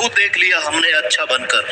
बहुत देख लिया हमने अच्छा बनकर,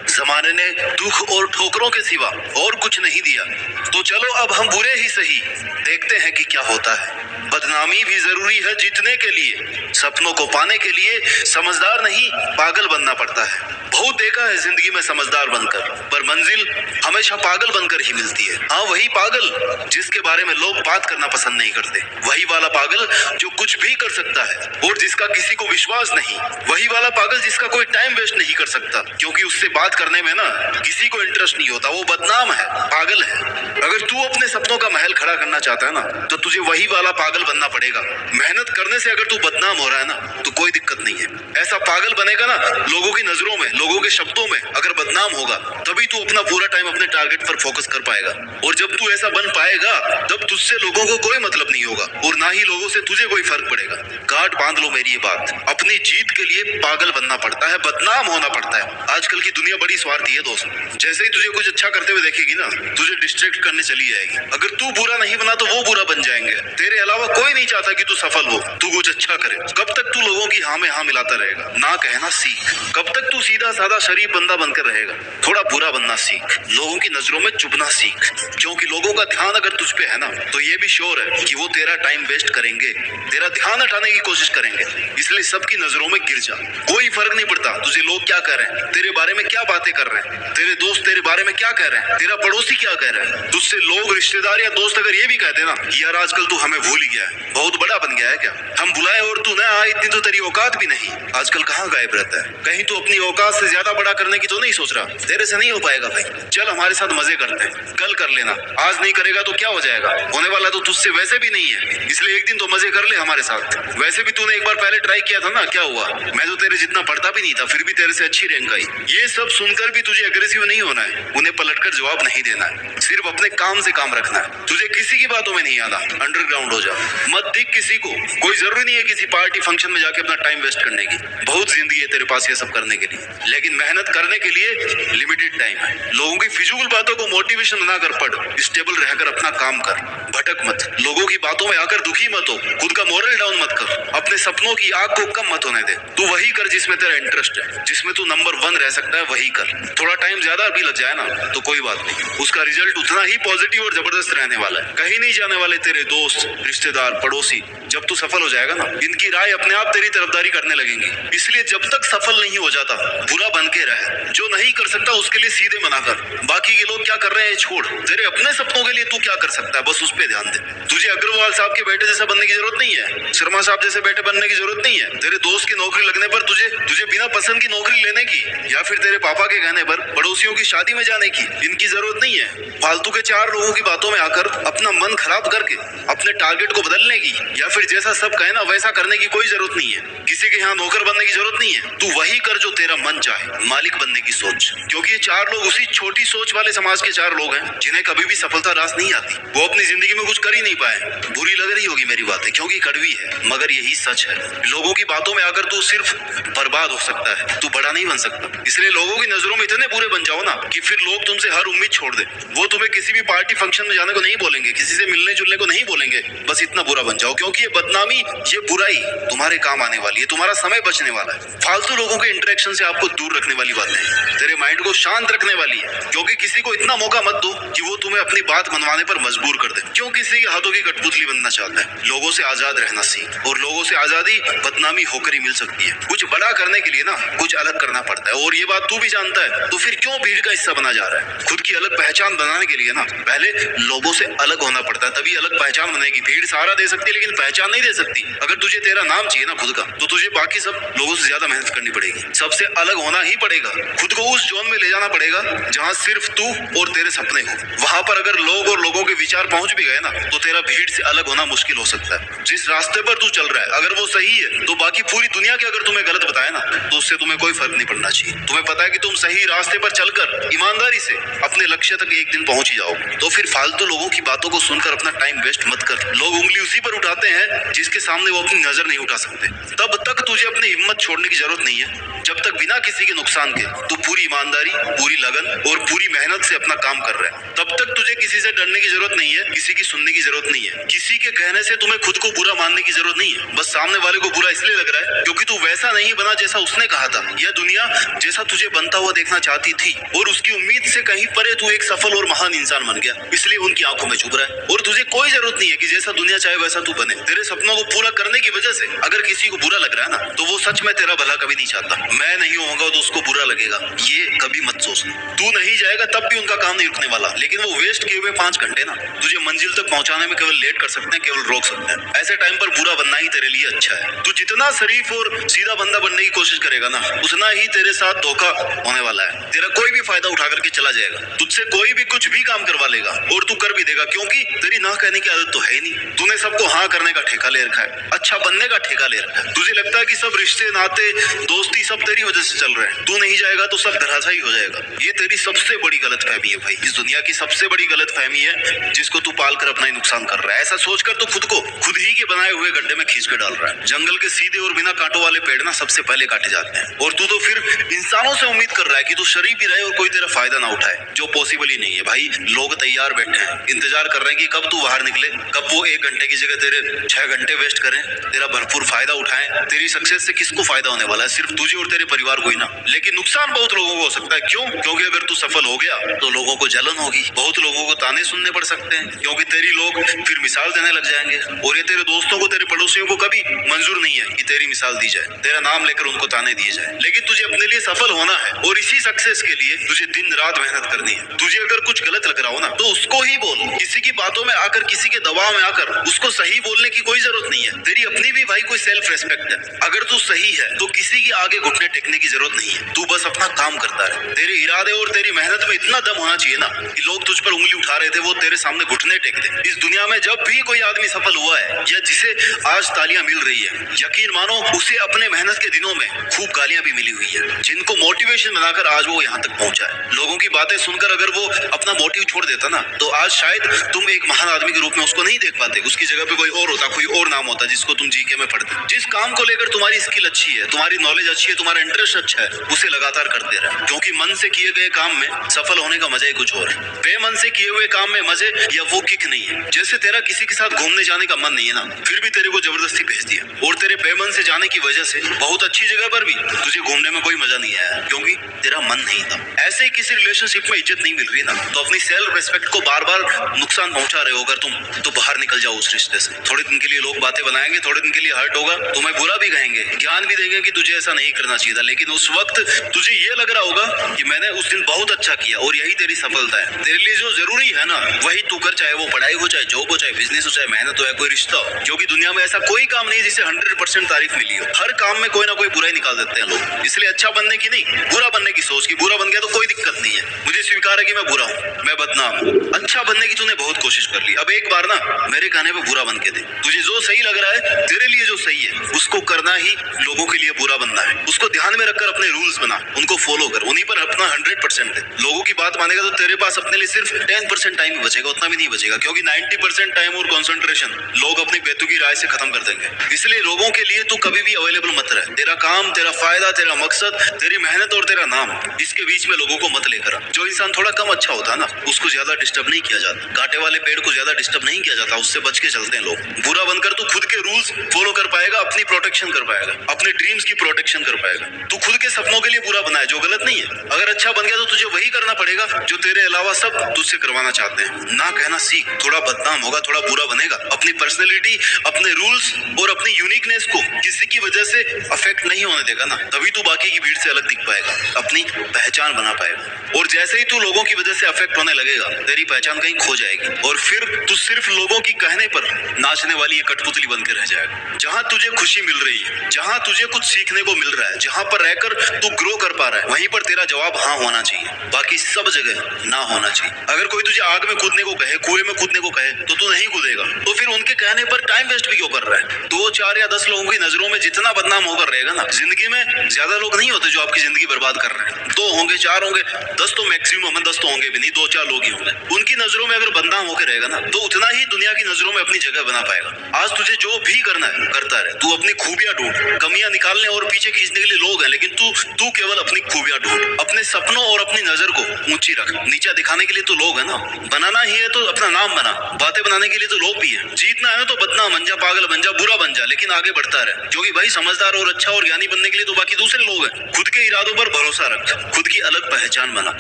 जमाने ने दुख और ठोकरों के सिवा और कुछ नहीं दिया। तो चलो अब हम बुरे ही सही, देखते हैं कि क्या होता है। बदनामी भी जरूरी है जीतने के लिए, सपनों को पाने के लिए समझदार नहीं पागल बनना पड़ता है। बहुत देखा है जिंदगी में समझदार बनकर, पर मंजिल हमेशा पागल बनकर ही मिलती है। हाँ, वही पागल जिसके बारे में लोग बात करना पसंद नहीं करते, वही वाला पागल जो कुछ भी कर सकता है और जिसका किसी को विश्वास नहीं, वही वाला पागल जिसका कोई टाइम वेस्ट नहीं कर सकता, क्योंकि उससे बात करने में ना किसी को इंटरेस्ट नहीं होता। वो बदनाम है, पागल है। अगर तू अपने सपनों का महल खड़ा करना चाहता है ना, तो तुझे वही वाला पागल बनना पड़ेगा। मेहनत करने से अगर तू बदनाम हो रहा है ना, तो कोई दिक्कत नहीं है। ऐसा पागल बनेगा ना, लोगों की नजरों में, लोगों के शब्दों में अगर बदनाम होगा, तभी तू अपना पूरा टाइम अपने टारगेट पर फोकस कर पाएगा। और जब तू ऐसा बन पाएगा, तब तुझसे लोगों को कोई मतलब नहीं होगा और ना ही लोगों से तुझे कोई फर्क पड़ेगा। गांठ बांध लो मेरी ये बात, अपनी जीत के लिए पागल बनना पड़ता है, बदनाम होना पड़ता है। आजकल की दुनिया बड़ी स्वार्थी है दोस्त। जैसे ही तुझे कुछ अच्छा करते हुए देखेगी ना, तुझे डिस्ट्रैक्ट करने चली जाएगी। अगर तू बुरा नहीं बना तो वो बुरा बन जाएंगे। तेरे अलावा कोई नहीं चाहता कि तू सफल हो, तू कुछ अच्छा करे। कब तक तू लोगों की हाँ में हाँ मिलाता रहेगा? ना कहना सीख। कब तक तू सीधा साधा शरीफ बंदा बनकर रहेगा? थोड़ा बुरा बनना सीख, लोगों की नजरों में चुभना सीख, क्योंकि लोगों का ध्यान अगर तुझ पे है ना, तो ये भी श्योर है कि वो तेरा टाइम वेस्ट करेंगे, तेरा ध्यान हटाने की कोशिश करेंगे। इसलिए सबकी नजरों में गिर जा। कोई फर्क नहीं पड़ता तुझे लोग क्या कह रहे हैं, तेरे बारे में क्या बातें कर रहे हैं, तेरे दोस्त तेरे बारे में क्या कह रहे हैं, तेरा पड़ोसी क्या कह रहा है। तुझसे लोग, रिश्तेदार या दोस्त अगर ये भी कहते ना कि यार आजकल तू हमें भूल ही गया है, बहुत बड़ा बन गया है क्या, हम बुलाए और तू ना आए, इतनी तो तेरी औकात भी नहीं। आजकल कहाँ गायब रहता है? कहीं तू अपनी औकात से ज्यादा बड़ा करने की तो नहीं सोच रहा? तेरे से नहीं हो पाएगा भाई। चल हमारे साथ मजे करते हैं, कल कर लेना। आज नहीं करेगा तो क्या हो जाएगा? होने वाला तो तुझसे वैसे भी नहीं है, इसलिए एक दिन तो मजे कर ले हमारे साथ। वैसे भी तूने एक बार पहले ट्राई किया था ना, क्या हुआ? मैं तो तेरे जितना पढ़ता भी नहीं था, फिर भी तेरे से अच्छी रैंक आई। ये सब सुनकर भी तुझे अग्रेसिव नहीं होना है, उन्हें पलटकर जवाब नहीं देना है, सिर्फ अपने काम से काम रखना है। तुझे किसी की बातों में नहीं आना, अंडरग्राउंड हो जा, मत दिख किसी को। कोई जरूरी नहीं है किसी पार्टी फंक्शन में जाके अपना टाइम वेस्ट करने की, बहुत जिंदगी है तेरे पास ये सब करने के लिए, लेकिन मेहनत करने के लिए लिमिटेड टाइम है। लोगों की फिजूल बातों को मोटिवेशन बनाकर पढ़, स्टेबल रहकर अपना काम कर, भटक मत, लोगों की बातों में आकर दुखी मत हो, खुद का मोरल डाउन मत कर, अपने सपनों की आग को कम मत होने दे। तू वही कर जिसमें तेरा इंटरेस्ट है, जिसमें तू नंबर 1 रह सकता है, वही कर। थोड़ा टाइम ज्यादा भी लग जाए ना तो कोई बात नहीं, उसका रिजल्ट उतना ही पॉजिटिव और जबरदस्त रहने वाला है। कहीं नहीं जाने वाले तेरे दोस्त, रिश्तेदार, पड़ोसी। जब तू सफल हो जाएगा ना, इनकी राय अपने आप तेरी तरफदारी करने लगेंगी। इसलिए जब तक सफल नहीं हो जाता, बुरा बन के रहे। जो नहीं कर सकता उसके लिए सीधे मना कर, बाकी के लोग क्या कर रहे हैं छोड़। तेरे अपने सपनों के लिए तू क्या कर सकता है, बस उस पे ध्यान दे। तुझे अग्रवाल साहब के बेटे जैसा बनने की जरूरत नहीं है, शर्मा साहब जैसे बेटे बनने की जरूरत नहीं है। तेरे दोस्त की नौकरी लगने पर तुझे बिना पसंद की नौकरी लेने की, या फिर तेरे पापा के कहने पर पड़ोसियों की शादी में जाने की, इनकी जरूरत नहीं है। फालतू के 4 लोगों की बातों में आकर अपना मन खराब करके अपने टारगेट को बदलने की, या फिर जैसा सब कहे ना वैसा करने की कोई जरूरत नहीं है। किसी के यहाँ नौकर बनने की जरूरत नहीं है। तू वही कर जो तेरा मन चाहे, मालिक बनने की सोच। क्योंकि ये 4 लोग उसी छोटी सोच वाले समाज के 4 लोग हैं जिन्हें कभी भी सफलता रास नहीं आती। वो अपनी जिंदगी में कुछ कर ही नहीं पाए। बुरी लग रही होगी मेरी बातें, क्योंकि कड़वी है, मगर यही सच है। लोगों की बातों में आकर तू सिर्फ बर्बाद हो सकता है, तू बड़ा नहीं बन सकता। इसलिए लोगों की नजरों में इतने बुरे बन जाओ ना कि फिर लोग तुमसे हर उम्मीद छोड़ दे। वो तुम्हें किसी भी पार्टी फंक्शन में जाने को नहीं बोलेंगे, किसी से मिलने जुलने को नहीं बोलेंगे, बस इतना बुरा बन जाओ। क्योंकि ये बदनामी, ये बुराई तुम्हारे काम आने वाली है, तुम्हारा समय बचने वाला है। फालतू लोगों के इंटरेक्शन से आपको दूर रखने वाली बातें हैं, तेरे माइंड को शांत रखने वाली है। क्योंकि किसी को इतना मौका मत दो कि वो तुम्हें अपनी बात मनवाने पर मजबूर कर दे। क्यों किसी के हाथों की कठपुतली बनना चाहता है? लोगों से आजाद रहना सीख, और लोगों से आजादी बदनामी होकर ही मिल सकती है। कुछ बड़ा करने के लिए ना कुछ अलग करना पड़ता है, और ये बात तू भी जानता है, तो फिर क्यों भीड़ का हिस्सा बना जा रहा है? खुद की अलग पहचान बनाने के लिए ना पहले लोगों से अलग होना पड़ता है, तभी अलग पहचान बनेगी। भीड़ सहारा दे सकती है लेकिन पहचान नहीं दे सकती। अगर तुझे तेरा नाम चाहिए ना खुद का, तो तुझे बाकी सब लोगों से ज्यादा मेहनत करनी पड़ेगी, सबसे अलग होना ही पड़ेगा। खुद को उस जोन में ले जाना पड़ेगा जहाँ सिर्फ तू और तेरे सपने हो। वहां पर अगर लोग और लोगों के विचार पहुंच भी गए ना, तो तेरा भीड़ से अलग होना मुश्किल हो सकता है। जिस रास्ते पर तू चल रहा है अगर वो सही है, तो बाकी पूरी दुनिया के अगर तुम्हें गलत बताए ना, तो उससे तुम्हें कोई फर्क नहीं पड़ना चाहिए। तुम्हें पता है कि तुम सही रास्ते पर चलकर ईमानदारी से अपने लक्ष्य तक एक दिन पहुंच ही जाओगे। तो फिर फालतू लोगों की बातों को सुनकर अपना टाइम वेस्ट मत कर। लोग उंगली उसी पर उठाते हैं जिसके सामने वो अपनी नजर नहीं उठा सकते। तब तक तुझे अपनी हिम्मत छोड़ने की जरूरत जरूरत नहीं है। जब तक बिना किसी के नुकसान के तू पूरी ईमानदारी, पूरी लगन और पूरी मेहनत से अपना काम कर रहा है, तब तक तुझे किसी से डरने की जरूरत नहीं है, किसी की सुनने की जरूरत नहीं है। किसी के कहने से तुम्हें खुद को बुरा मानने की जरूरत नहीं है। बस सामने वाले को बुरा इसलिए लग रहा है क्योंकि तू वैसा नहीं बना जैसा उसने कहा था। यह दुनिया जैसा तुझे बनता हुआ देखना चाहती थी और उसकी उम्मीद से कहीं परे तू एक सफल और महान इंसान बन गया, इसलिए उनकी आंखों में चुभ रहा है। और तुझे कोई जरूरत नहीं है कि जैसा दुनिया चाहे वैसा तू बने। तेरे सपनों को पूरा करने की वजह से अगर किसी को बुरा लग रहा है ना, तो वो सच में तेरा भला कभी नहीं चाहता। मैं नहीं होऊंगा तो उसको बुरा लगेगा, ये कभी मत सोचना। तू नहीं जाएगा तब भी उनका काम नहीं रुकने वाला, लेकिन वो वेस्ट किए हुए 5 घंटे ना तुझे मंजिल तक पहुंचाने में केवल लेट कर सकते हैं, केवल रोक सकते हैं। ऐसे टाइम पर बुरा बनना ही तेरे लिए अच्छा है। तू जितना शरीफ और सीधा बंदा बनने की कोशिश करेगा ना, उतना ही तेरे साथ धोखा होने वाला है। तेरा कोई भी फायदा उठा करके चला जाएगा, तुझसे कोई भी कुछ भी काम करवा लेगा और तू कर भी देगा, क्योंकि तेरी ना कहने की आदत तो है ही नहीं। तूने सबको हाँ करने का ठेका ले रखा है, अच्छा बनने का ठेका ले रखा है। तुझे लगता है कि सब रिश्ते, नाते, दोस्ती सब तेरी वजह से चल रहे हैं। तू नहीं जाएगा तो सब धराशायी हो जाएगा। ये तेरी सबसे बड़ी गलतफहमी है भाई, इस दुनिया की सबसे बड़ी गलतफहमी है जिसको तू पाल कर अपना ही नुकसान कर रहा है। ऐसा सोचकर तू खुद को खुद ही के बनाए हुए गड्ढे में खींच कर डाल रहा है। जंगल के सीधे और बिना कांटों वाले पेड़ ना सबसे पहले काटे जाते हैं, और तू तो फिर इंसानों से उम्मीद कर रहा है कि तू शरीफ ही रहे और कोई तेरा फायदा ना उठाए, जो पॉसिबल ही नहीं है भाई। लोग तैयार बैठे हैं, इंतजार कर रहे हैं कि कब तू बाहर निकले, कब वो 1 घंटे की जगह तेरे 6 घंटे वेस्ट करें, तेरा भरपूर फायदा उठाएं। तेरी सक्सेस से किसको फायदा होने वाला है? सिर्फ तुझे और तेरे परिवार को ही ना, लेकिन नुकसान बहुत लोगों को हो सकता है। क्यों? क्योंकि अगर तू सफल हो गया तो लोगों को जलन होगी, बहुत लोगों को ताने सुनने पड़ सकते हैं, क्योंकि तेरी लोग फिर मिसाल देने लग जाएंगे। और ये तेरे दोस्तों को, तेरे पड़ोसियों को कभी मंजूर नहीं है कि तेरी मिसाल दी जाए, तेरा नाम लेकर उनको ताने दिए जाए। लेकिन तुझे अपने लिए सफल होना है और इसी सक्सेस के लिए तुझे दिन रात मेहनत करनी है। तुझे अगर कुछ गलत लग रहा हो ना, तो उसको ही बोल। किसी की बातों में आकर, किसी के दबाव में आकर उसको सही बोलने की कोई जरूरत नहीं है। तेरी अपनी भी भाई कोई सेल्फ रेस्पेक्ट है। अगर तू सही है तो किसी के आगे घुटने टेकने की जरूरत नहीं है। तू बस अपना काम करता है। तेरे इरादे और तेरी मेहनत में इतना दम होना चाहिए ना कि लोग तुझ पर उंगली उठा रहे थे, वो तेरे सामने घुटने टेक दे। इस दुनिया में जब भी कोई आदमी सफल हुआ है या जिसे आज तालियां मिल रही है, यकीन मानो उसे अपने मेहनत के दिनों में खूब गालियां भी मिली हुई है, जिनको मोटिवेशन बनाकर आज वो यहाँ तक पहुंचा है। लोगों की बातें सुनकर अगर वो अपना मोटिव छोड़ देता ना, तो आज शायद तुम एक महान आदमी के रूप में उसको नहीं देख पाते। उसकी जगह पे कोई और होता, कोई और नाम होता जिसको तुम जीके में पढ़ते। जिस काम को लेकर तुम्हारी स्किल अच्छी है, तुम्हारी नॉलेज अच्छी है, तुम्हारा इंटरेस्ट अच्छा है, उसे लगातार करते रहे, क्योंकि मन से किए गए काम में सफल होने का मजा ही कुछ और है। बेमन से किए हुए काम में मजे या वो किक नहीं है। जैसे तेरा किसी के साथ घूमने जाने का मन नहीं है ना, फिर भी तेरे को जबरदस्ती भेज दिया, और तेरे बेमन से जाने की वजह से बहुत अच्छी जगह पर भी तुझे घूमने में कोई मजा नहीं आया, क्योंकि तेरा मन नहीं था। ऐसे ही किसी रिलेशनशिप में इज्जत नहीं मिल रही ना, तो अपनी सेल्फ रेस्पेक्ट को बार बार नुकसान पहुंचा रहे हो अगर तुम, तो बाहर निकल जाओ उस रिश्ते से। थोड़े दिन के लिए लोग बातें बनाएंगे, थोड़े दिन के लिए हर्ट होगा, तुम्हें बुरा भी कहेंगे, ज्ञान भी देंगे कि तुझे ऐसा नहीं करना चाहिए था, लेकिन उस वक्त तुझे ये लग रहा होगा कि मैंने उस दिन बहुत अच्छा किया और यही तेरी सफलता है। तेरे लिए जो जरूरी है ना वही तू कर, चाहे वो पढ़ाई हो, चाहे जॉब हो, चाहे बिजनेस हो, चाहे मेहनत हो, या कोई रिश्ता हो, क्योंकि दुनिया में ऐसा कोई काम नहीं जिसे 100% तारीफ मिली हो। हर काम में कोई ना कोई बुराई निकाल देते हैं लोग, इसलिए अच्छा बनने की नहीं, बुरा बनने की सोच की। बुरा बन गया तो कोई दिक्कत नहीं है, मुझे स्वीकार है कि मैं बुरा हूँ, मैं बदनाम हूँ। अच्छा बनने की तूने बहुत कोशिश कर ली, अब एक बार ना मेरे कहने पे बुरा बन के दे। तुझे जो सही लग रहा है, तेरे लिए जो सही है, उसको करना ही लोगों के लिए बुरा बनना है। उसको ध्यान में रखकर अपने रूल्स बना, उनको फॉलो कर, उन्हीं पर अपना 100% दे। लोगों की बात मानेगा तो तेरे पास अपने लिए सिर्फ 10% टाइम ही बचेगा, उतना भी नहीं बचेगा, क्योंकि 90% टाइम और कंसंट्रेशन लोग अपनी बेतुकी राय से खत्म कर देंगे। इसलिए लोगों के लिए तू कभी भी अवेलेबल मत रह। तेरा काम, तेरा फायदा, तेरा मकसद, तेरी मेहनत और तेरा नाम, इसके बीच में लोगों को मत लेकर आ। जो इंसान थोड़ा कम अच्छा होता है ना, उसको ज्यादा डिस्टर्ब नहीं किया जाता। कांटे वाले पेड़ को ज्यादा डिस्टर्ब नहीं किया जाता, उससे बच के चलते हैं लोग। बुरा बनकर तू खुद के रूल्स फॉलो कर पाएगा, अपनी प्रोटेक्शन कर पाएगा, अपने ड्रीम्स की प्रोटेक्शन कर पाएगा। तू खुद के सपनों के लिए बुरा बना है, जो गलत नहीं है। अगर अच्छा बन गया तो तुझे वही करना पड़ेगा जो तेरे अलावा सब तुझसे करवाना चाहते हैं। ना कहना सीख, थोड़ा बदनाम होगा, थोड़ा बुरा बनेगा, अपनी पर्सनैलिटी, अपने रूल्स और अपनी यूनिकनेस को किसी की वजह से अफेक्ट नहीं होने देगा ना, तभी तू बाकी की भीड़ से अलग दिख पाएगा, अपनी पहचान बना पाएगा। और जैसे ही तू लोगों की वजह से अफेक्ट होने लगेगा, तेरी पहचान कहीं खो जाएगी, और फिर तू सिर्फ लोगों की कहने पर नाचने वाली एक कठपुतली बनकर रह जाएगा। जहां तुझे खुशी मिल रही है, जहां तुझे कुछ सीखने को मिल रहा है, जहां पर रहकर तू ग्रो कर पा रहा है, वहीं पर तेरा जवाब हाँ होना चाहिए, बाकी सब जगह ना होना चाहिए। अगर कोई तुझे आग में कूदने को कहे, कुएं में कूदने को कहे, तो तू नहीं कूदेगा, तो फिर उनके कहने पर टाइम वेस्ट भी क्यों कर रहा है? 2, 4 या 10 लोगों की नजरों में जितना बदनाम होकर रहेगा ना, जिंदगी में ज्यादा लोग नहीं होते जो जो आपकी जिंदगी बर्बाद कर रहे हैं। 2 होंगे, 4 होंगे, 10 तो मैक्सिमम है, 10 तो होंगे भी नहीं, 2-4 लोग ही होंगे। उनकी नजरों में अगर बदनाम होकर रहेगा ना, तो उतना ही दुनिया की नजरों में अपनी जगह बना पाएगा। आज तुझे जो भी करना है करता रहे, तू अपनी खूबियां ढूंढ। कमियां निकालने और पीछे खींचने के लिए लोग हैं, लेकिन तू केवल अपनी खूबियां ढूंढ। अपने सपनों और अपनी नजर को ऊंची रख। नीचा दिखाने के लिए तो लोग है ना, बनाना ही है तो अपना नाम बना। बातें बनाने के लिए तो लोग भी है। जीतना है तो बदनाम बन जा, पागल बन जा, बुरा बन जा, लेकिन आगे बढ़ता रहे, क्योंकि भाई समझदार और अच्छा और ज्ञानी बनने के लिए तो बाकी दूसरे लोग हैं। खुद के इरादों पर भरोसा रख, खुद की अलग पहचान बना।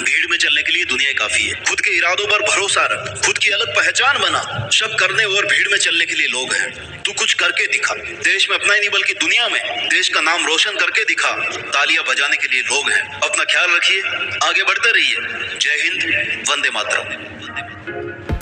भीड़ में चलने के लिए दुनिया काफी है। खुद के इरादों पर भरोसा रख, खुद की अलग पहचान बना। शक करने और भीड़ में चलने के लिए लोग हैं, तू कुछ करके दिखा। देश में अपना ही नहीं बल्कि दुनिया में देश का नाम रोशन करके दिखा। तालियां बजाने के लिए लोग हैं। अपना ख्याल रखिए, आगे बढ़ते रहिए। जय हिंद, वंदे मातरम।